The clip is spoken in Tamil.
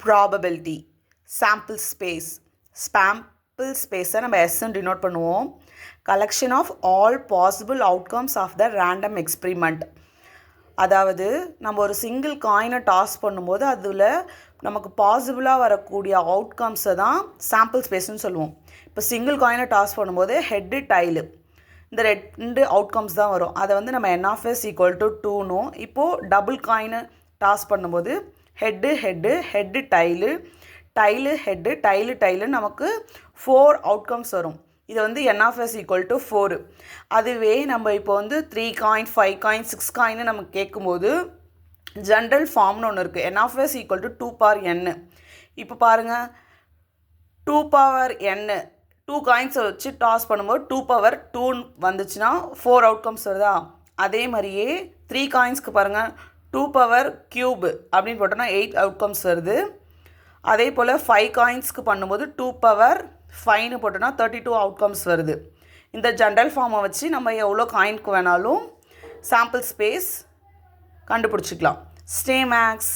Probability, sample space. சாம்பிள் ஸ்பேஸை நம்ம எஸ்ன்னு டினோட் பண்ணுவோம். Collection of all possible outcomes of the random experiment. அதாவது நம்ம ஒரு சிங்கிள் காயினை டாஸ் பண்ணும்போது அதில் நமக்கு பாசிபிளாக வரக்கூடிய அவுட்கம்ஸை தான் சாம்பிள் ஸ்பேஸ்ன்னு சொல்லுவோம். இப்போ சிங்கிள் காயினை டாஸ் பண்ணும்போது ஹெட்டு டைலு இந்த 2 அவுட்கம்ஸ் தான் வரும். அதை வந்து நம்ம n of s equal to 2னும். இப்போது டபுள் காயினை டாஸ் பண்ணும்போது head head head tail tail head tail tail நமக்கு 4 அவுட்கம்ஸ் வரும். இது வந்து n of s equal to 4. அதுவே நம்ம இப்போ வந்து 3 காயின் 5 காயின் 6 காயின்னு நமக்கு கேட்கும்போது ஜென்ரல் ஃபார்ம்னு ஒன்று இருக்குது. n of s equal to 2 power n. இப்போ பாருங்கள் 2 power n 2 காயின்ஸை வச்சு டாஸ் பண்ணும்போது 2 power 2 வந்துச்சுன்னா 4 அவுட்கம்ஸ் வருதா. அதே மாதிரியே 3 காயின்ஸ்க்கு பாருங்கள் 2 power cube அப்படின்னு போட்டோன்னா 8 அவுட்கம்ஸ் வருது. அதே போல் 5 காயின்ஸ்க்கு பண்ணும்போது 2 power 5ன்னு போட்டோன்னா 32 அவுட்கம்ஸ் வருது. இந்த ஜென்ரல் ஃபார்மை வச்சு நம்ம எவ்வளோ காயினுக்கு வேணாலும் சாம்பிள் ஸ்பேஸ் கண்டுபிடிச்சிக்கலாம். Stay maths.